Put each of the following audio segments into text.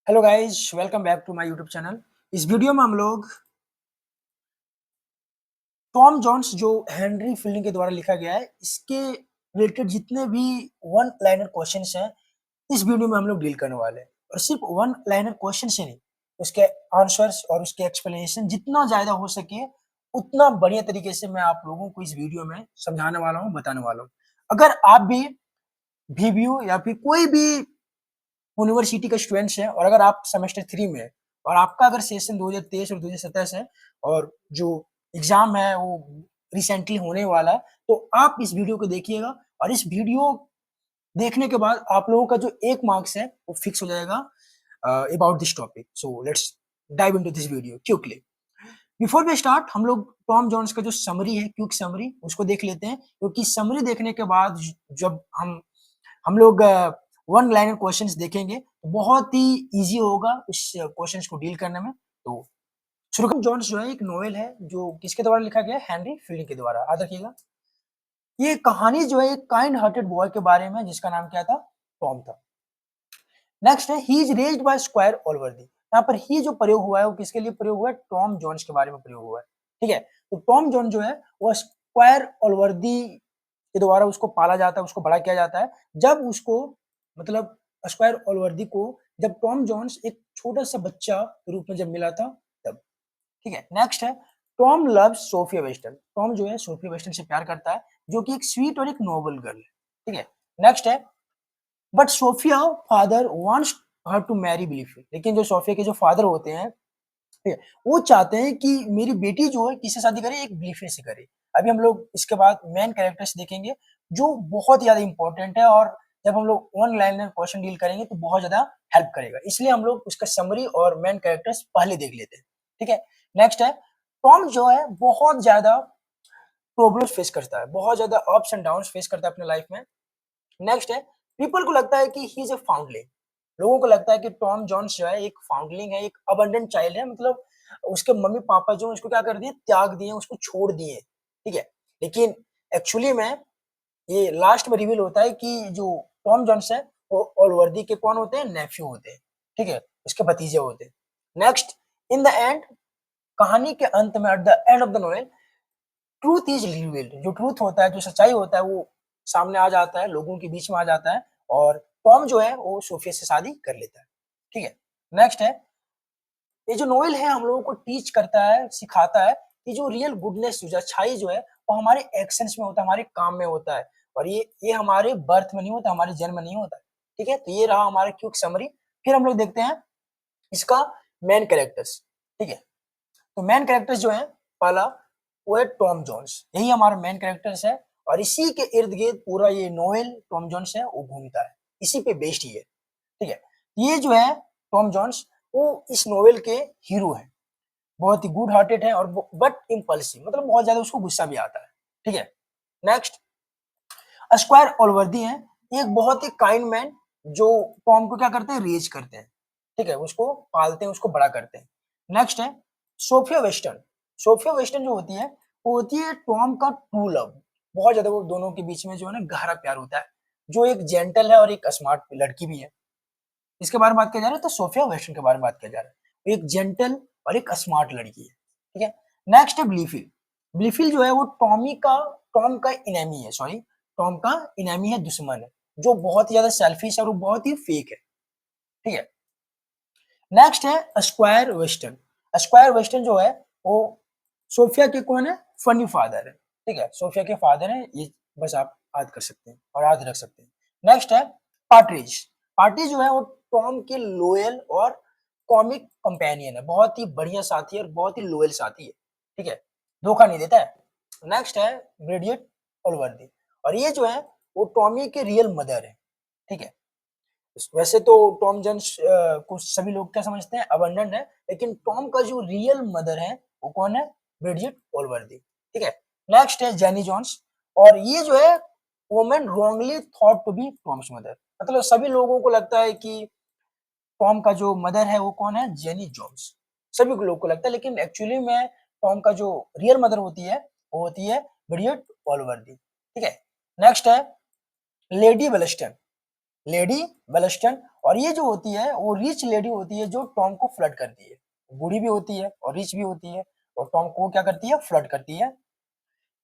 Hello guys, welcome back to my YouTube channel. इस video में हम लोग टॉम जोन्स जो हेनरी फील्डिंग के द्वारा लिखा गया है, इसके रिलेटेड जितने भी वन लाइनर क्वेश्चंस हैं, इस वीडियो में हम लोग डील करने वाले हैं। और सिर्फ वन लाइनर क्वेश्चन से नहीं, उसके आंसर्स और उसके एक्सप्लेनेशन जितना ज़्यादा हो सके, उतना बढ़िया तरीके से मैं आप लोगों को इस वीडियो में समझाने वाला हूँ, बताने वाला हूँ। अगर आप भी VBU या फिर कोई भी यूनिवर्सिटी के स्टूडेंट्स हैं और अगर आप सेमेस्टर 3 में हैं और आपका अगर सेशन 2023 और 2027 से है और जो एग्ज़ाम है वो रिसेंटली होने वाला है, तो आप इस वीडियो को देखिएगा और इस वीडियो देखने के बाद आप लोगों का जो 1 मार्क्स है वो फिक्स हो जाएगा about this topic. So let's dive into this video quickly. Before we start हम लोग टॉम जोन्स का जो समरी है, क्विक समरी उसको देख लेते हैं, क्योंकि समरी देखने के बाद जब हम लोग वन लाइनर क्वेश्चंस देखेंगे तो बहुत ही इजी होगा उस क्वेश्चंस को डील करने में। तो शुरू जोन्स जो है एक नोवेल है जो किसके द्वारा लिखा गया है, हेनरी फील्डिंग के द्वारा। याद रखिएगा, ये कहानी जो है एक काइंड हार्टेड बॉय के बारे में जिसका नाम क्या था, टॉम था। नेक्स्ट है he is raised bye square ऑलवर्दी। यहाँ पर ही जो प्रयोग हुआ है वो किसके लिए प्रयोग हुआ है, टॉम जोन्स के बारे में प्रयोग हुआ है। ठीक है, तो टॉम जोन जो है वो स्क्वायर ऑलवर्दी के द्वारा उसको पाला जाता है, उसको बड़ा किया जाता है। जब उसको मतलब स्क्वायर ऑलवर्दी को जब टॉम जोन्स एक छोटा सा बच्चा के रूप में जब मिला था तब। ठीक है, नेक्स्ट है Tom loves Sophia Western. Tom जो है सोफिया वेस्टन से प्यार करता है, जो कि एक स्वीट और एक नोबल गर्ल है। ठीक है, नेक्स्ट है but Sophia father wants her to marry Blifil. लेकिन जो सोफिया के जो फादर होते हैं, ठीक है, वो चाहते हैं कि मेरी बेटी जो है किससे शादी करे, एक बिलीफी से करे। अभी हम लोग इसके बाद मेन कैरेक्टर्स देखेंगे जो बहुत ही ज्यादा इंपॉर्टेंट है, और जब हम लोग वन लाइनर क्वेश्चन डील करेंगे तो बहुत ज्यादा हेल्प करेगा, इसलिए हम लोग उसका समरी और मेन कैरेक्टर्स पहले देख लेते हैं। ठीक है, नेक्स्ट है टॉम जो है बहुत ज्यादा प्रॉब्लम्स फेस करता है, बहुत ज्यादा अप्स एंड डाउन्स फेस करता है अपने लाइफ में। नेक्स्ट है पीपल को लगता है कि ही इज अ फाउंडलिंग। लोगों को लगता है कि टॉम जॉन्स जो है एक फाउंडलिंग है, एक अबंडेंट चाइल्ड है, मतलब उसके मम्मी पापा जो उसको क्या कर दिए, त्याग दिए, उसको छोड़ दिए। ठीक है, लेकिन एक्चुअली में ये लास्ट में रिवील होता है कि जो टॉम जॉन्स है वो ऑलवर्दी के कौन होते हैं, नेफ्यू होते हैं। ठीक है, उसके भतीजे होते हैं। नेक्स्ट, इन द एंड, कहानी के अंत में, at the end of the novel, truth is revealed. जो ट्रूथ होता है, जो सच्चाई होता है, वो सामने आ जाता है, लोगों के बीच में आ जाता है, और टॉम जो है वो सोफिया से शादी कर लेता है। ठीक है, नेक्स्ट है ये जो नोवेल है हम लोगों को टीच करता है, सिखाता है कि जो रियल गुडनेस जो अच्छाई जो है वो हमारे एक्शंस में होता है, हमारे काम में होता है, और ये हमारे बर्थ में नहीं होता, हमारे जन्म में नहीं होता। ठीक है, तो ये रहा हमारा क्विक समरी। फिर हम लोग देखते हैं इसका मेन कैरेक्टर्स। ठीक है, तो मेन कैरेक्टर्स जो है, पहला वो है टॉम जोन्स, यही हमारा मेन कैरेक्टर्स है, और इसी के इर्द गिर्द पूरा ये नोवेल टॉम जोन्स है वो घूमता है, इसी पे बेस्ड ही है। ठीक है, ये जो है टॉम जोन्स, वो इस नोवेल के हीरो है। बहुत ही गुड हार्टेड है और बट इम्पल्सिव, मतलब बहुत ज्यादा उसको गुस्सा भी आता है। ठीक है, नेक्स्ट स्क्वायर ऑलवर्दी है, एक बहुत ही काइंड मैन जो टॉम को क्या करते हैं, रेज करते हैं। ठीक है, उसको पालते हैं, उसको बड़ा करते हैं। नेक्स्ट है सोफिया वेस्टर्न। सोफिया वेस्टर्न जो होती है वो होती है टॉम का ट्रू लव। बहुत ज्यादा वो दोनों के बीच में जो है ना गहरा प्यार होता है, जो एक जेंटल है और एक स्मार्ट लड़की भी है। इसके बारे में बात किया जा रहा है तो सोफिया वेस्टर्न के बारे में बात किया जा रहा है, एक जेंटल और एक स्मार्ट लड़की है। ठीक है, नेक्स्ट है ब्लीफिल। ब्लीफिल जो है वो टॉम का इनेमी है, सॉरी, टॉम का इनेमी है, दुश्मन है, जो बहुत ही ज्यादा सेल्फिश है और वो बहुत ही फेक है। ठीक है, नेक्स्ट है स्क्वायर वेस्टर्न। स्क्वायर वेस्टर्न जो है वो सोफिया के कौन है, फनी फादर है। ठीक है, सोफिया के फादर है, ये बस आप याद कर सकते हैं और याद रख सकते हैं। नेक्स्ट है पार्ट्रिज। पार्ट्रिज जो है वो टॉम के लोयल और कॉमिक कंपेनियन है, बहुत ही बढ़िया साथी है और बहुत ही लोयल साथी है। ठीक है, धोखा नहीं देता है। नेक्स्ट है ब्रिडियट ओलवर्दी, और ये जो है वो टॉमी के रियल मदर है। ठीक है, वैसे तो टॉम जन्स को सभी लोग क्या समझते हैं, अबंडेंट है, लेकिन टॉम का जो रियल मदर है वो कौन है, ब्रिजिट ओलवर्दी। ठीक है, नेक्स्ट है जेनी जॉन्स, और ये जो है women wrongly thought to be Tom's mother. मतलब सभी लोगों को लगता है कि टॉम का जो मदर है वो कौन है, जेनी जॉन्स। सभी लोगों को लगता है, लेकिन एक्चुअली में टॉम का जो रियल मदर होती है वो होती है ब्रिजिट ओलवर्दी। ठीक है, नेक्स्ट है लेडी वेलस्टन। लेडी वेलस्टन, और ये जो होती है वो रिच लेडी होती है जो टॉम को फ्लर्ट करती है। बूढ़ी भी होती है और रिच भी होती है और टॉम को क्या करती है, फ्लर्ट करती है।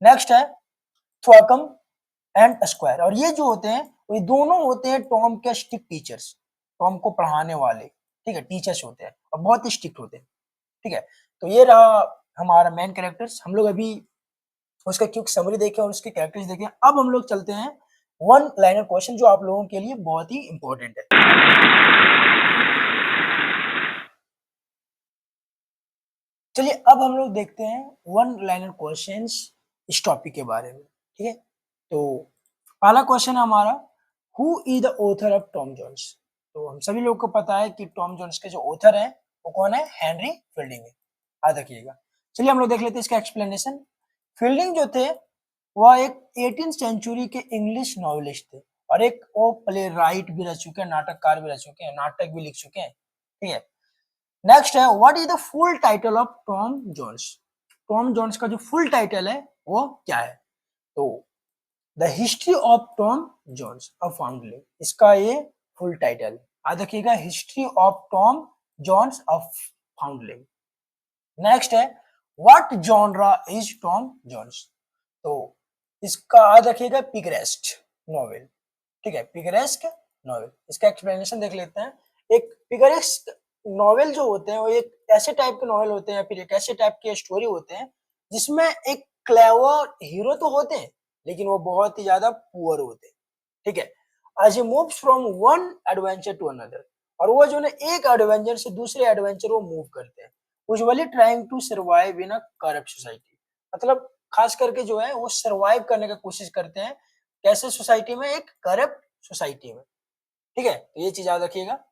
नेक्स्ट है थ्वाकम एंड स्क्वायर, और ये जो होते हैं ये दोनों होते हैं टॉम के स्ट्रिक्ट टीचर्स, टॉम को पढ़ाने वाले, ठीक है, टीचर्स होते हैं और बहुत ही स्ट्रिक्ट होते हैं, ठीक है। तो ये रहा हमारा मेन कैरेक्टर्स। हम लोग अभी उसका क्विक समरी देखें और उसके कैरेक्टर्स देखें। अब हम लोग चलते हैं वन लाइनर क्वेश्चन जो आप लोगों के लिए बहुत ही इंपॉर्टेंट है। चलिए अब हम लोग देखते हैं वन लाइनर क्वेश्चंस इस टॉपिक के बारे में, ठीक है। तो पहला क्वेश्चन है हमारा, who is the author of Tom Jones. तो हम सभी लोग को पता है कि टॉम जोन्स के जो ऑथर है वो कौन है, हेनरी फील्डिंग है। याद रखिएगा। चलिए हम लोग देख लेते हैं इसका एक्सप्लेनेशन। फील्डिंग जो थे वह एक 18th सेंचुरी के इंग्लिश नॉवेलिस्ट थे और एक वो प्ले राइट भी रह चुके हैं, नाटककार भी रह चुके हैं, नाटक भी लिख चुके हैं, ठीक है। नेक्स्ट है, what is the full title of Tom Jones. Tom Jones का जो फुल टाइटल है वो क्या है, तो the history of Tom Jones a foundling, इसका ये फुल टाइटल। याद रखिएगा, history of Tom Jones a foundling. Next है, what genre is Tom Jones. तो इसका याद रखिएगा, पिगरेस्ट नॉवेल, ठीक है, पिगरेस्क नॉवेल। इसका एक्सप्लेनेशन देख लेते हैं। एक पिगरेस्क नॉवेल जो होते हैं वो एक ऐसे टाइप के नॉवेल होते हैं या फिर एक ऐसे टाइप के स्टोरी होते हैं जिसमें एक क्लेवर हीरो तो होते हैं लेकिन वो बहुत ही ज्यादा पुअर होते हैं, ठीक है। As he moves from one adventure to another, और वो जो है एक एडवेंचर से दूसरे एडवेंचर वो मूव करते हैं, usually trying to survive in a corrupt society. मतलब खास करके जो है वो सर्वाइव करने की कोशिश करते हैं, कैसे सोसाइटी में, एक करप्ट सोसाइटी में, ठीक है। तो ये चीज याद रखिएगा।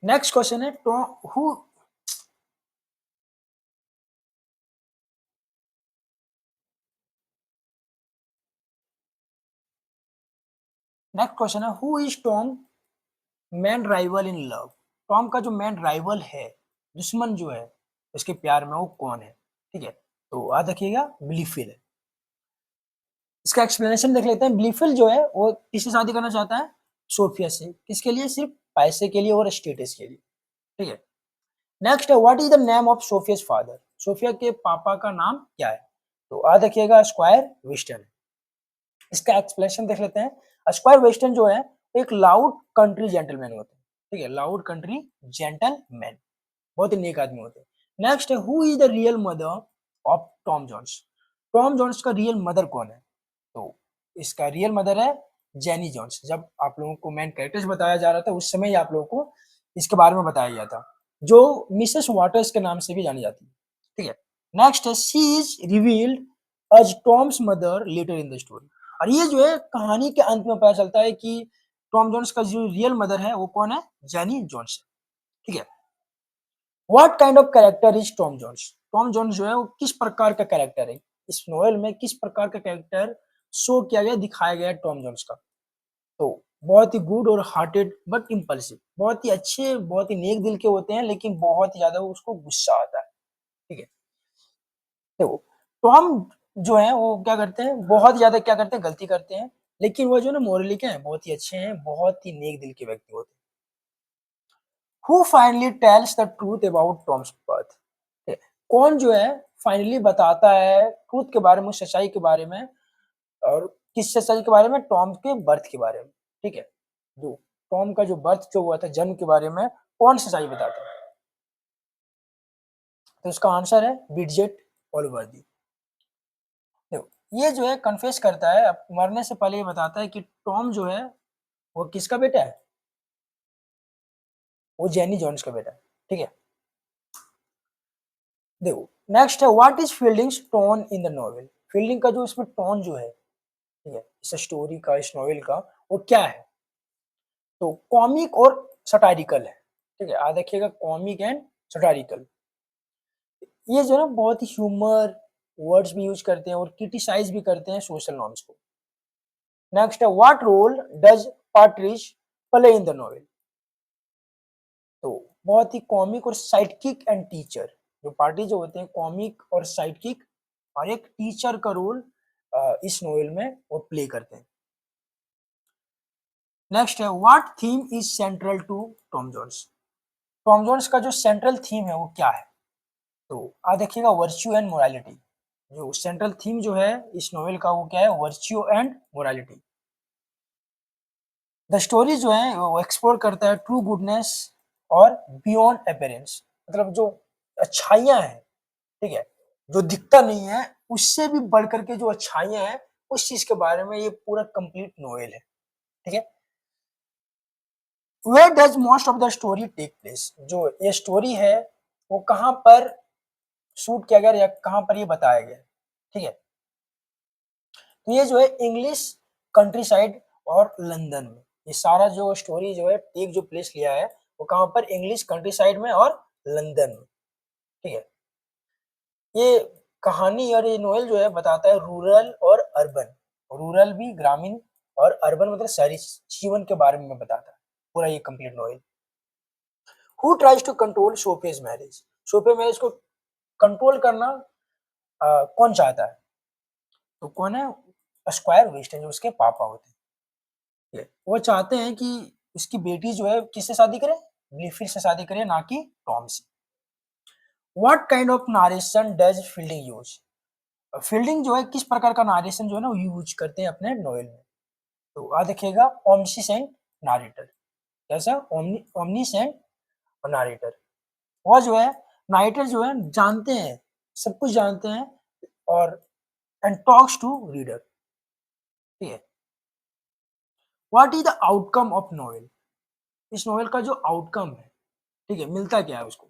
नेक्स्ट क्वेश्चन है, तो हु, नेक्स्ट क्वेश्चन है, who is Tom man rival in love. Tom का जो मैन राइवल है, दुश्मन जो है उसके प्यार में, वो कौन है, ठीक है। तो याद रखिएगा, ब्लीफिल है। इसका एक्सप्लेनेशन देख लेते हैं। ब्लीफिल जो है वो किससे शादी करना चाहता है, सोफिया से। किसके लिए, सिर्फ पैसे के लिए और स्टेटस के लिए, ठीक है। नेक्स्ट है, what is the name of Sophia's father. Sophia के पापा का नाम क्या है, तो याद रखिएगा, स्क्वायर वेस्टर्न। इसका एक्सप्लेनेशन देख लेते हैं। स्क्वायर वेस्टर्न जो है एक लाउड कंट्री जेंटलमैन होते हैं, ठीक है, लाउड कंट्री जेंटलमैन, बहुत ही नेक आदमी होते हैं। नेक्स्ट है, who is the real mother of Tom Jones. Tom Jones का रियल मदर कौन है, तो इसका रियल मदर है जेनी जोन्स। जब आप लोगों को मेन कैरेक्टर्स बताया जा रहा था उस समय ही आप लोगों को इसके बारे में बताया गया था, जो मिसेस वाटर्स के नाम से भी जानी जाती है, ठीक है। नेक्स्ट है, she is revealed as Tom's mother later in the story, और ये जो है कहानी के अंत में पता चलता है कि टॉम जोन्स का जो रियल मदर है वो कौन है, जेनी जोन्स, ठीक है। What kind of character is Tom Jones. Tom Jones जो है वो किस प्रकार का कैरेक्टर है, इस नोवेल में किस प्रकार का कैरेक्टर शो किया गया, दिखाया गया है टॉम जोन्स का। तो बहुत ही गुड और हार्टेड बट इम्पल्सिव, बहुत ही अच्छे, बहुत ही नेक दिल के होते हैं लेकिन बहुत ही ज्यादा उसको गुस्सा आता है, ठीक है। देखो, टॉम जो है वो क्या करते हैं, बहुत ज्यादा क्या करते हैं, गलती करते हैं, लेकिन वो जो ना मोरली क्या है, बहुत ही अच्छे हैं, बहुत ही नेक दिल के व्यक्ति होते हैं। Who finally tells the truth about Tom's birth. कौन जो है फाइनली बताता है ट्रूथ के बारे में, सच्चाई के बारे में, और किस सच्चाई के बारे में? टॉम के बर्थ के बारे में, ठीक है? जो टॉम का जो बर्थ जो हुआ था, जन्म के बारे में कौन सच्चाई बताता है? तो इसका आंसर है ब्रिजेट ओलवर्दी। देखो, ये जो है कन्फेस करता है, मरने से पहले ये बताता है कि टॉम जो है वो किसका बेटा है? वो जेनी जोन्स का बेटा है, ठीक है? देखो, नेक्स्ट है what is Fielding's tone in the novel? Fielding का जो इसमें टोन जो है, ठीक है, इस स्टोरी का, इस नॉवेल का, वो क्या है? तो कॉमिक और सटारिकल है, ठीक है? याद रखिएगा, कॉमिक एंड सटारिकल। ये जो है ना बहुत ही ह्यूमर वर्ड्स भी यूज करते हैं और क्रिटिसाइज भी करते हैं सोशल नॉर्म्स को। नेक्स्ट है what role does Partridge play in the novel? तो बहुत ही कॉमिक और साइडकिक एंड टीचर, जो पार्टी जो होते हैं कॉमिक और साइडकिक और एक टीचर का रोल इस नॉवेल में वो प्ले करते हैं। नेक्स्ट है what theme is central to Tom Jones? Tom Jones का जो सेंट्रल थीम है वो क्या है? तो आ देखिएगा वर्च्यू एंड मोरालिटी। जो सेंट्रल थीम जो है इस नॉवेल का वो क्या है? Virtue and morality. The story जो है वो एक्सप्लोर करता है ट्रू गुडनेस और बियॉन्ड अपीयरेंस, मतलब जो अच्छाइयाँ हैं, ठीक है, जो दिखता नहीं है, उससे भी बढ़ करके जो अच्छाइयाँ हैं, उस चीज़ के बारे में ये पूरा कंप्लीट नॉवेल है, ठीक है? Where does most of the story take place? जो ये स्टोरी है, वो कहाँ पर शूट किया गया या कहाँ पर ये बताया गया, ठीक है? तो ये जो है इंग्लिश कंट्री साइड और लंदन में, ये सारा जो स्टोरी जो है टेक जो प्लेस लिया है, वो कहाँ पर? इंग्लिश कंट्री साइड में और लंदन में, ठीक है? ये कहानी और ये नोवेल जो है बताता है रूरल और अर्बन, रूरल भी ग्रामीण और अर्बन मतलब शहरी जीवन के बारे में बताता है पूरा ये complete novel. Who tries to control Sophia's marriage? Sophia marriage को कंट्रोल करना कौन चाहता है? तो कौन है? स्क्वायर वेस्टन, जो उसके पापा होते हैं, वो चाहते हैं कि उसकी बेटी जो है किससे शादी करे? ब्लीफील्ड से शादी करे, ना कि टॉम से। What kind of narration does fielding use? Fielding जो है किस प्रकार का नारेशन जो है ना वो यूज करते हैं अपने नोवेल में? तो आ देखिएगा ओमनिसेंट नारेटर। कैसा? Omniscient narrator. और जो है नारेटर जो है जानते हैं, सब कुछ जानते हैं, और एंड टॉक्स टू रीडर, ठीक है? What is the outcome of novel? इस नोवेल का जो आउटकम है, ठीक है, मिलता क्या है उसको?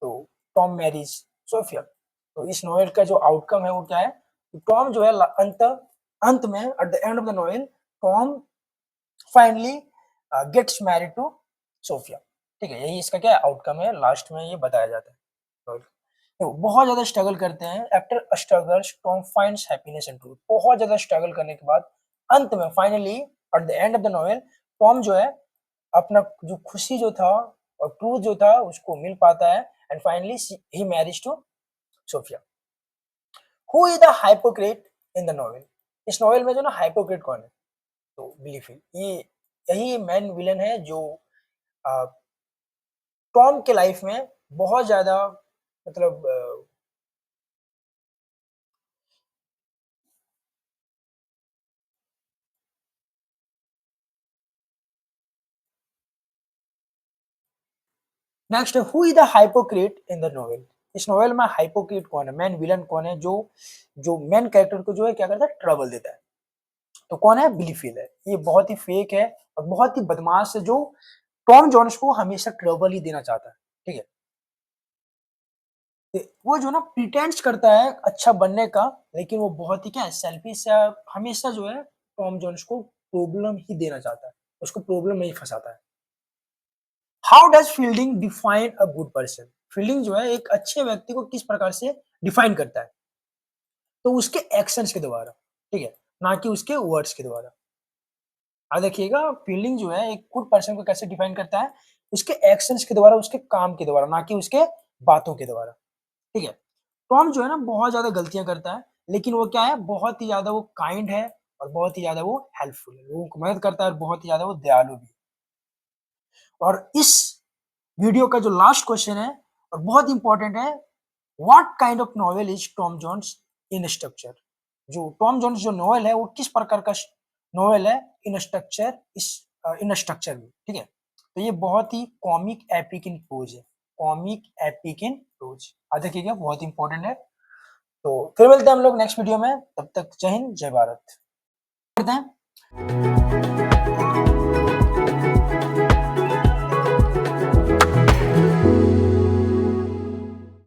तो टॉम मैरीज सोफिया। तो इस नोवेल का जो आउटकम है वो क्या है? टॉम जो है अंत अंत में at the end of the novel, Tom finally gets married to Sophia, ठीक है? यही इसका क्या है? आउटकम है, लास्ट में ये बताया जाता है। तो बहुत ज्यादा स्ट्रगल करते हैं, actor struggles, Tom finds happiness in truth. बहुत ज्यादा स्ट्रगल करने के बाद अंत में finally at the end of the novel, Tom जो है अपना जो खुशी जो था और ट्रूथ जो था उसको मिल पाता है, and finally he marriage to Sophia. Who is the hypocrite in the novel? इस नोवेल में जो ना हाइपोक्रेट कौन है? तो बिलीफी, ये यही मेन विलन है जो टॉम के लाइफ में बहुत ज्यादा, मतलब next, who is the hypocrite in the novel? इस नोवेल में हाइपोक्रेट कौन है? मेन विलन कौन है जो जो मेन कैरेक्टर को जो है क्या करता है? ट्रबल देता है। तो कौन है? बिलीफील है। ये बहुत ही फेक है और बहुत ही बदमाश है, जो टॉम जोन्स को हमेशा ट्रबल ही देना चाहता है, ठीक है? वो जो ना प्रिटेंड्स करता है अच्छा बनने का, लेकिन वो बहुत ही क्या है? सेल्फिश है, हमेशा जो है टॉम जोन्स को प्रॉब्लम ही देना चाहता है, उसको प्रॉब्लम में ही फंसाता है। How does fielding define a good person? Fielding जो है एक अच्छे व्यक्ति को किस प्रकार से डिफाइन करता है? तो उसके एक्शंस के द्वारा, ठीक है, ना कि उसके वर्ड्स के द्वारा। देखिएगा, फील्डिंग जो है एक गुड पर्सन को कैसे डिफाइन करता है? उसके एक्शंस के द्वारा, उसके काम के द्वारा, ना कि उसके बातों के द्वारा, ठीक है? टॉम जो है ना बहुत ज्यादा गलतियां करता है, लेकिन वो क्या है? बहुत ही ज्यादा वो काइंड है और बहुत ही ज्यादा वो हेल्पफुल है, लोगों को मदद करता है और बहुत ही ज्यादा वो दयालु भी। और इस वीडियो का जो लास्ट क्वेश्चन है और बहुत इंपॉर्टेंट है, what kind of novel is Tom Jones in structure? जो टॉम जोन्स जो नॉवेल है वो किस प्रकार का नॉवेल है इन स्ट्रक्चर, इस इन स्ट्रक्चर में, ठीक है। तो ये बहुत ही कॉमिक एपिक इन प्रोज है, कॉमिक एपिक इन प्रोज, याद रखिएगा, बहुत इंपॉर्टेंट है। तो फिर मिलते हैं हम लोग नेक्स्ट वीडियो में, तब तक जय हिंद जय भारत। करते हैं।